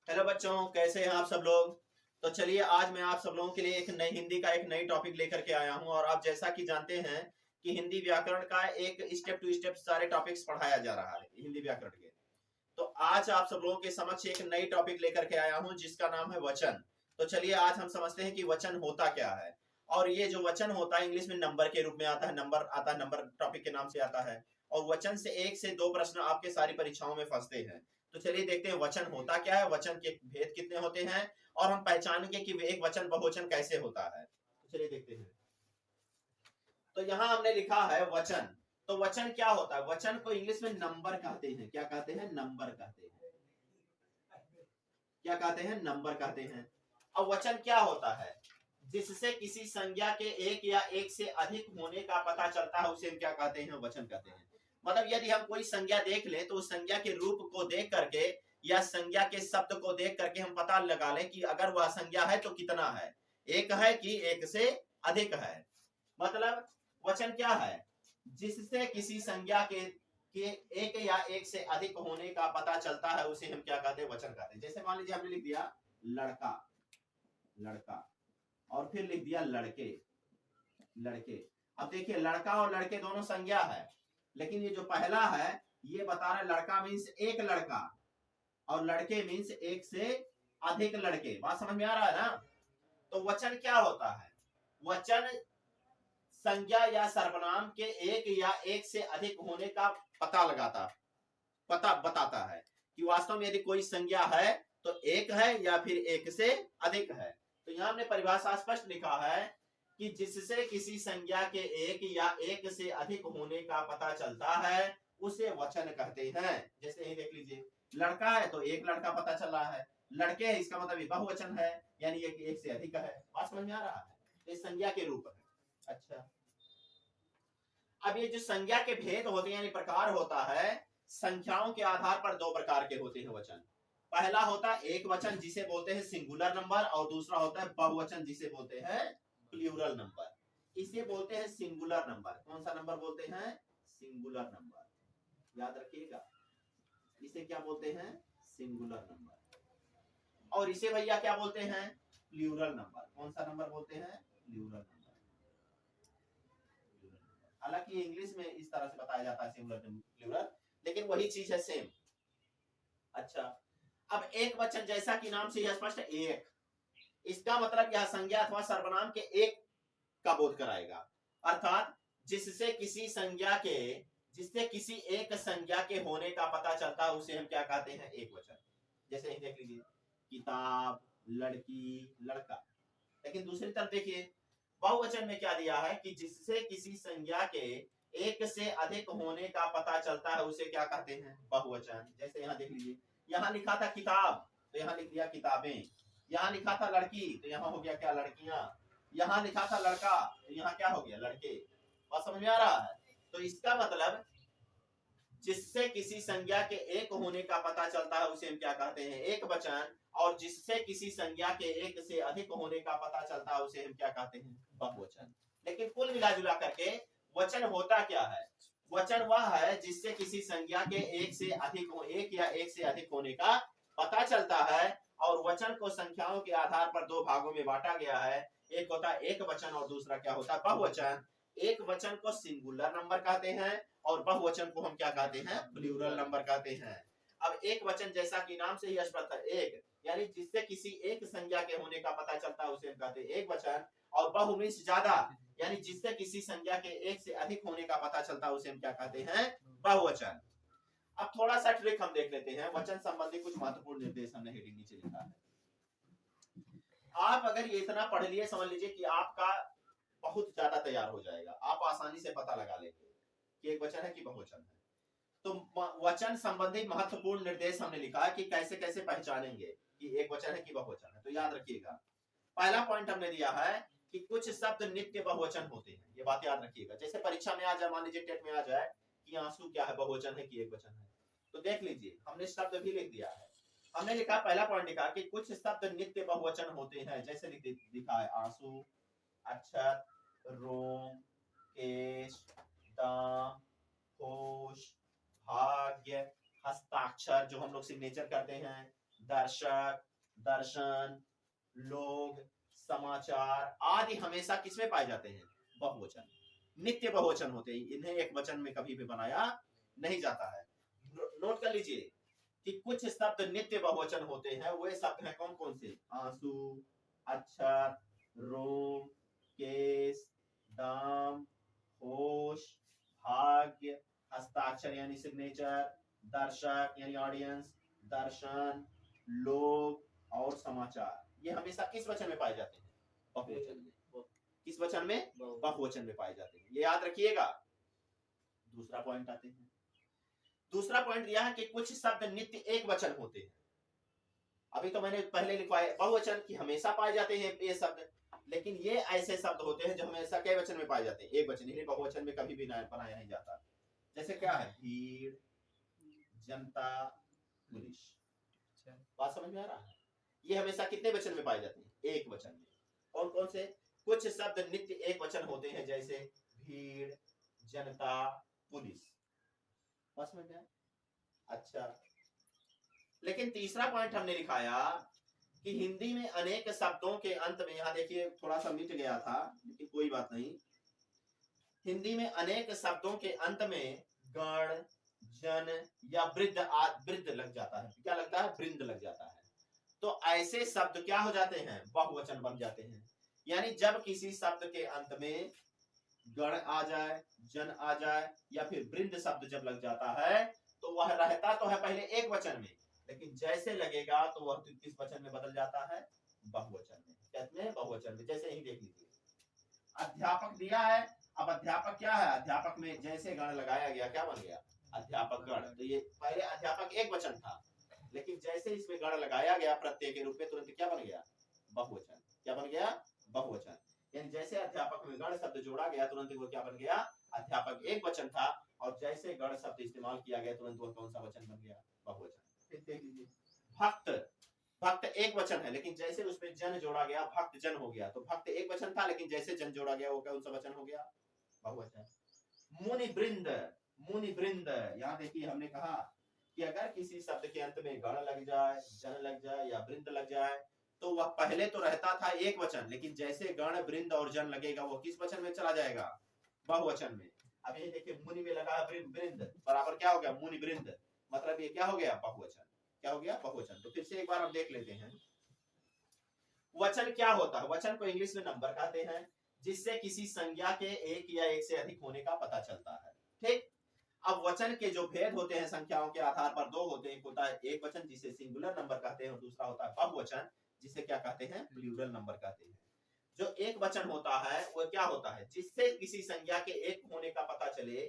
Hello बच्चों, कैसे हैं आप सब लोग। तो चलिए आज मैं आप सब लोगों के लिए एक नई हिंदी का एक नई टॉपिक लेकर के आया हूं। और आप जैसा कि जानते हैं कि हिंदी व्याकरण का एक स्टेप टू स्टेप सारे टॉपिक्स पढ़ाया जा रहा है हिंदी व्याकरण के। तो आज आप सब लोगों के समक्ष एक नई टॉपिक लेकर के आया हूं जिसका नाम है वचन। तो चलिए आज हम समझते हैं कि वचन होता क्या है। और ये जो वचन होता है इंग्लिश में नंबर के रूप में आता है, नंबर आता है, नंबर टॉपिक के नाम से आता है। और वचन से एक से दो प्रश्न आपके सारी परीक्षाओं में फंसते हैं। तो चलिए देखते हैं वचन होता क्या है, वचन के भेद कितने होते हैं, और हम पहचानेंगे कि एक वचन बहुवचन कैसे होता है। तो चलिए देखते हैं। तो यहाँ हमने लिखा है वचन। तो वचन क्या होता है? वचन को इंग्लिश में नंबर कहते हैं। क्या कहते हैं? नंबर कहते हैं। क्या कहते हैं? नंबर कहते हैं। अब वचन क्या होता है? जिससे किसी संज्ञा के एक या एक से अधिक होने का पता चलता है उसे हम क्या कहते हैं? वचन कहते हैं। मतलब यदि हम कोई संज्ञा देख ले तो उस संज्ञा के रूप को देख करके या संज्ञा के शब्द को देख करके हम पता लगा लें कि अगर वह संज्ञा है तो कितना है, एक है कि एक से अधिक है। मतलब वचन क्या है? जिससे किसी संज्ञा के एक या एक से अधिक होने का पता चलता है उसे हम क्या कहते हैं? वचन कहते हैं। जैसे मान लीजिए हमने लिख दिया लड़का, लड़का, और फिर लिख दिया लड़के, लड़के। अब देखिए लड़का और लड़के दोनों संज्ञा है, लेकिन ये जो पहला है ये बता रहा है लड़का मीन्स एक लड़का और लड़के मीन्स एक से अधिक लड़के। बात समझ में आ रहा है ना? तो वचन क्या होता है? वचन संज्ञा या सर्वनाम के एक या एक से अधिक होने का पता बताता है कि वास्तव में यदि कोई संज्ञा है तो एक है या फिर एक से अधिक है। तो यहां हमने परिभाषा स्पष्ट लिखा है कि जिससे किसी संज्ञा के एक या एक से अधिक होने का पता चलता है उसे वचन कहते हैं। जैसे ही देख लीजिए लड़का है तो एक लड़का पता चल रहा है, लड़के है इसका मतलब बहुवचन है, यानी एक से अधिक है। बात समझ में आ रहा है? ये संज्ञा के रूप है। अच्छा, अब ये जो संज्ञा के भेद होते हैं यानी प्रकार होता है, संख्याओं के आधार पर दो प्रकार के होते हैं वचन। पहला होता है एक वचन जिसे बोलते हैं सिंगुलर नंबर, और दूसरा होता है बहुवचन जिसे बोलते हैं प्लूरल नंबर। इसे बोलते हैं सिंगुलर नंबर। कौन सा नंबर बोलते हैं? Singular number. याद रखिएगा, इसे क्या बोलते हैं? Singular number. और इसे भैया क्या बोलते हैं? Plural number. कौन सा नंबर बोलते हैं? Plural number. हालांकि इंग्लिश में इस तरह से बताया जाता है सिंगुलर प्लूरल, लेकिन वही चीज है, सेम। अच्छा, अब एक वचन जैसा कि नाम से यह स्पष्ट है एक, इसका मतलब यह संज्ञा अथवा सर्वनाम के एक का बोध कराएगा। अर्थात जिससे किसी संज्ञा के जिससे किसी एक संज्ञा के होने का पता चलता है उसे हम क्या कहते हैं? एक वचन। जैसे ही देख लीजिए किताब, लड़की, लड़का। लेकिन दूसरी तरफ देखिए बहुवचन में क्या दिया है कि जिससे किसी संज्ञा के एक से अधिक होने का पता चलता है उसे क्या कहते हैं? बहुवचन। जैसे यहाँ देख लीजिए, यहाँ लिखा था किताब तो यहाँ लिख दिया किताबें, यहाँ लिखा था लड़की तो यहाँ हो गया क्या? लड़कियां। यहाँ लिखा था लड़का तो यहाँ क्या हो गया? लड़के। और समझ में आ रहा है? तो इसका मतलब जिससे किसी संज्ञा के एक होने का पता चलता है उसे हम क्या कहते हैं? एक वचन। और जिससे किसी संज्ञा के एक से अधिक होने का पता चलता है उसे हम क्या कहते हैं? बहुवचन। लेकिन कुल मिला जुला करके वचन होता क्या है? वचन वह है जिससे किसी संज्ञा के एक से अधिक एक या एक से अधिक होने का पता चलता है। और वचन को संख्याओं के आधार पर दो भागों में बांटा गया है। एक होता है एक वचन और दूसरा क्या होता है? बहुवचन। एक वचन को सिंगुलर नंबर कहते हैं और बहुवचन को हम क्या कहते हैं? प्लूरल नंबर कहते हैं। अब एक वचन जैसा कि नाम से ही स्पष्ट है एक, यानी जिससे किसी एक संज्ञा के होने का पता चलता है उसे हम कहते हैं एक वचन। और बहु मीन्स ज्यादा, यानी जिससे किसी संज्ञा के एक से अधिक होने का पता चलता है उसे हम क्या कहते हैं? बहुवचन। अब थोड़ा सा ट्रिक हम देख लेते हैं। वचन संबंधी कुछ महत्वपूर्ण निर्देश हमने हेडिंग नीचे लिखा है। आप अगर ये इतना पढ़ लिए समझ लीजिए कि आपका बहुत ज्यादा तैयार हो जाएगा, आप आसानी से पता लगा लेंगे कि एक वचन है कि बहुवचन है। तो वचन संबंधी महत्वपूर्ण निर्देश हमने लिखा है कि कैसे कैसे पहचानेंगे कि एक वचन है कि बहुवचन है। तो याद रखिएगा, पहला पॉइंट हमने दिया है कि कुछ शब्द नित्य बहुवचन होते हैं। ये बात याद रखिएगा। जैसे परीक्षा में आ जाए, मान लीजिए टेट में आ जाए कि आंसू क्या है? बहुवचन है कि एक वचन है? तो देख लीजिए हमने शब्द भी लिख दिया है। हमने लिखा, पहला पॉइंट लिखा कि कुछ शब्द नित्य बहुवचन होते हैं। जैसे लिखा है आंसू, अक्षर, रोम, केश, दाम, होश, भाग्य, हस्ताक्षर जो हम लोग सिग्नेचर करते हैं, दर्शक, दर्शन, लोग, समाचार आदि हमेशा किसमें पाए जाते हैं? बहुवचन। नित्य बहुवचन होते हैं, इन्हें एक वचन में कभी भी बनाया नहीं जाता है। नोट कर लीजिए कि कुछ शब्द नित्य बहुवचन होते हैं। वे शब्द हैं कौन कौन से? आंसू, अक्षर, रोम, केस, दाम, होश, भाग्य, हस्ताक्षर यानी सिग्नेचर, दर्शक यानी ऑडियंस, दर्शन, लोग और समाचार। ये हमेशा किस वचन में पाए जाते हैं? बहुवचन में। किस वचन में? बहुवचन में पाए जाते हैं, ये याद रखिएगा। दूसरा पॉइंट आते हैं। दूसरा पॉइंट दिया है कि कुछ शब्द नित्य एक वचन होते हैं। अभी तो मैंने पहले लिखवाया बहुवचन की हमेशा पाए जाते हैं ये शब्द, लेकिन ये ऐसे शब्द होते हैं जो हमेशा कई वचन में पाए जाते हैं, एक वचन, इन्हें बहुवचन में कभी भी बनाया नहीं जाता। जैसे क्या है? भीड़, जनता, पुलिस। बात समझ में आ रहा है? ये हमेशा कितने वचन में पाए जाते हैं? एक वचन में। कौन कौन से? कुछ शब्द नित्य एक वचन होते हैं, जैसे भीड़, जनता, पुलिस। बात समझ में आया? अच्छा, लेकिन तीसरा पॉइंट हमने लिखाया कि हिंदी में अनेक शब्दों के अंत में, यहां देखिए थोड़ा सा मिट गया था लेकिन कोई बात नहीं, हिंदी में अनेक शब्दों के अंत में गण, जन या वृद्ध लग जाता है। क्या लगता है? वृंद लग जाता है। तो ऐसे शब्द क्या हो जाते हैं? बहुवचन बन जाते हैं। यानी जब किसी शब्द के अंत में गण आ जाए, जन आ जाए या फिर वृंद शब्द जब लग जाता है तो वह रहता तो है पहले एक वचन में, लेकिन जैसे लगेगा तो वह किस वचन में बदल जाता है? बहुवचन में। कहते हैं बहुवचन में। जैसे ही देख लीजिए, अध्यापक दिया है। अब अध्यापक क्या है? अध्यापक में जैसे गण लगाया गया, क्या बन गया? अध्यापक गण। तो ये पहले अध्यापक एक वचन था, लेकिन जैसे इसमें गण लगाया गया प्रत्यय के रूप में, तुरंत क्या बन गया? बहुवचन। क्या बन गया? बहुवचन। यानी जैसे अध्यापक में गण शब्द जोड़ा गया, तुरंत वो क्या बन गया? अध्यापक एक वचन था, और जैसे गण शब्द इस्तेमाल किया गया, तुरंत वो कौन सा वचन बन गया? बहुवचन। फिर देख लीजिए, भक्त। भक्त एक वचन है, लेकिन जैसे उसमें जन जोड़ा गया, भक्त जन हो गया। तो भक्त एक वचन था, लेकिन जैसे जन जोड़ा गया, वो कौन सा वचन हो गया? बहुवचन। मुनि वृंद, मुनि वृंद। यहाँ देखिए हमने कहा कि अगर किसी शब्द के अंत में गण लग जाए, जन लग जाए या वृंद लग जाए, तो वह पहले तो रहता था एक वचन, लेकिन जैसे गण, वृंद और जन लगेगा, वो किस वचन में चला जाएगा? बहुवचन में। अब ये देखिए, मुनि में लगा वृंद, बराबर क्या हो गया? मुनि वृंद। मतलब ये क्या हो गया? बहुवचन। क्या हो गया? बहुवचन। तो फिर से एक बार हम देख लेते हैं, वचन क्या होता है? वचन को इंग्लिश में नंबर कहते हैं, जिससे किसी संज्ञा के एक या एक से अधिक होने का पता चलता है। ठीक। अब वचन के जो भेद होते हैं संख्याओं के आधार पर, दो होते हैं। एक होता है एक वचन, जिसे सिंगुलर नंबर कहते हैं, और दूसरा होता है बहुवचन, जिसे क्या कहते हैं? प्लूरल नंबर कहते हैं। जो एक वचन होता है वो क्या होता है? जिससे किसी संज्ञा के एक होने का पता चले,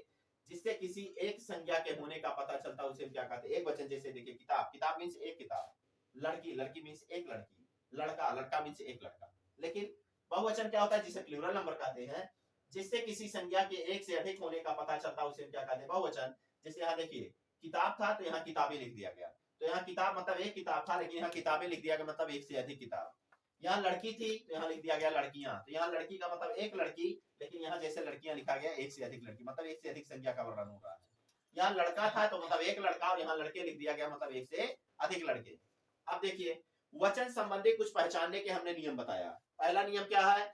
जिससे किसी एक संज्ञा के होने का पता चलता है, उसे क्या कहते हैं? एक वचन। जैसे देखिए, किताब, किताब मीन्स एक किताब। लड़की, लड़की मीन्स एक लड़की। लड़का, लड़का मीन्स एक लड़का। लेकिन बहुवचन क्या होता है? जिसे प्लूरल नंबर कहते हैं, जिससे किसी संज्ञा के एक से अधिक होने का पता चलता है, उसे क्या कहते हैं? बहुवचन। जैसे यहाँ देखिए, किताब था तो यहाँ किताबें लिख दिया गया, तो यहाँ किताब मतलब एक किताब था, लेकिन यहाँ किताबें लिख दिया गया, मतलब एक से अधिक किताब। यहाँ लड़की थी तो यहाँ लिख दिया गया लड़कियां, तो यहाँ लड़की का मतलब एक लड़की, लेकिन यहाँ जैसे लड़कियां लिखा गया एक से अधिक लड़की, मतलब एक से अधिक संख्या का वर्णन हो रहा है। यहाँ लड़का था तो मतलब एक लड़का, और यहाँ लड़के लिख दिया गया, मतलब एक से अधिक लड़के। अब देखिए, वचन संबंधी कुछ पहचानने के हमने नियम बताया। पहला नियम क्या है?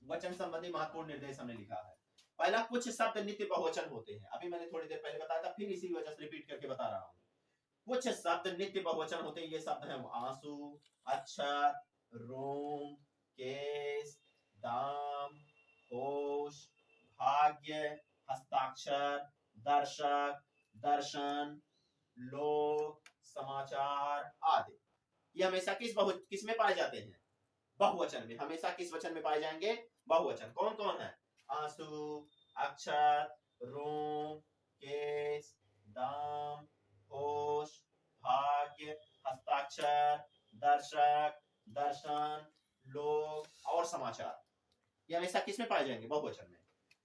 वचन संबंधी महत्वपूर्ण निर्देश हमने लिखा है। पहला, कुछ शब्द नित्य बहुवचन होते हैं। अभी मैंने थोड़ी देर पहले बताया था, फिर इसी वजह से रिपीट करके बता रहा हूँ। कुछ शब्द नित्य बहुवचन होते हैं। ये शब्द हैं आंसू, अक्षर, रोम, केस, दाम, होश, भाग्य, हस्ताक्षर, दर्शक, दर्शन, लोक, समाचार आदि। ये हमेशा किस में पाए जाते हैं? बहुवचन में। हमेशा किस वचन में पाए जाएंगे? बहुवचन। कौन कौन है? आंसू, अक्षर, रोम, केस, दाम, होश, भाग्य, हस्ताक्षर, दर्शक, दर्शन, लोक और समाचार। ये हमेशा किस में पाए जाएंगे? बहुवचन में।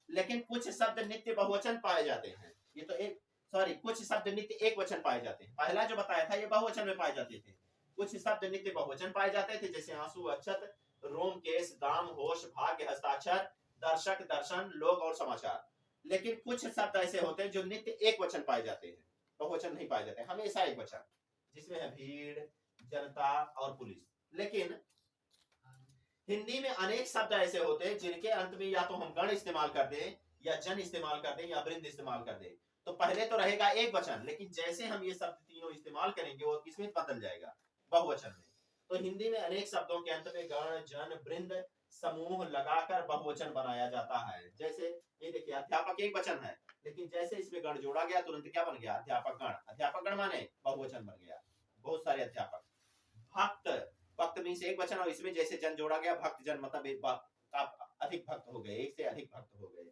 लेकिन कुछ शब्द नित्य बहुवचन पाए जाते हैं। ये तो एक कुछ शब्द नित्य एक वचन पाए जाते हैं। पहला जो बताया था ये बहुवचन में पाए जाते थे। कुछ शब्द नित्य बहुवचन पाए जाते थे, जैसे आंसू, अक्षत, रोम, केस, दाम, होश, भाग्य, हस्ताक्षर, दर्शक, दर्शन, लोक और समाचार। लेकिन कुछ शब्द ऐसे होते हैं जो नित्य एक वचन पाए जाते हैं, बहुवचन नहीं पाए जाते, हमेशा एक वचन। जिसमें है भीड़, जनता और पुलिस। लेकिन हिंदी में अनेक शब्द ऐसे होते हैं जिनके अंत में या तो हम गण इस्तेमाल कर दें, या जन इस्तेमाल कर दें, या वृंद इस्तेमाल कर दें। तो पहले तो रहेगा एक वचन, लेकिन जैसे हम ये शब्द तीनों इस्तेमाल करेंगे वो किसमें बदल जाएगा, बहुवचन में। तो हिंदी में अनेक शब्दों के अंत में गण, जन, वृंद, समूह लगाकर बहुवचन बनाया जाता है। जैसे ये देखिए, अध्यापक एक वचन है, लेकिन जैसे इसमें गण जोड़ा गया तुरंत क्या बन गया, अध्यापक गण। अध्यापक गण माने बहुवचन बन गया, बहुत सारे अध्यापक। भक्त, भक्त मीन्स एक वचन, और इसमें जैसे जन जोड़ा गया, भक्त जन मतलब एक अधिक भक्त हो गए, एक से अधिक भक्त हो गए।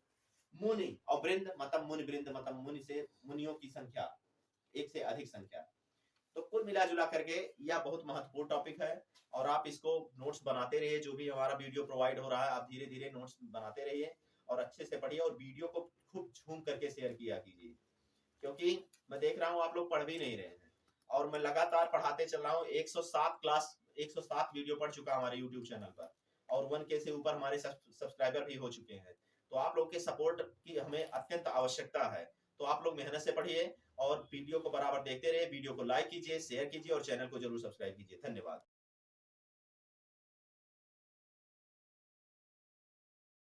मुनि और वृंद मतलब मुनि वृंद मतलब मुनि से मुनियों की संख्या, एक से अधिक संख्या। तो कुल मिला जुला करके यह बहुत महत्वपूर्ण टॉपिक है, और आप इसको नोट्स बनाते रहिए। जो भी हमारा वीडियो प्रोवाइड हो रहा है आप धीरे धीरे नोट्स बनाते रहिए और अच्छे से पढ़िए, और वीडियो को खूब झूम करके शेयर किया कीजिए, क्योंकि मैं देख रहा हूँ आप लोग पढ़ भी नहीं रहे हैं, और मैं लगातार पढ़ाते चल रहा हूँ। 107 क्लास 107 वीडियो पढ़ चुका हमारे यूट्यूब चैनल पर, और 1K से ऊपर हमारे सब्सक्राइबर भी हो चुके हैं। तो आप लोग के सपोर्ट की हमें अत्यंत आवश्यकता है। तो आप लोग मेहनत से पढ़िए और वीडियो को बराबर देखते रहिए। वीडियो को लाइक कीजिए, शेयर कीजिए और चैनल को जरूर सब्सक्राइब कीजिए। धन्यवाद।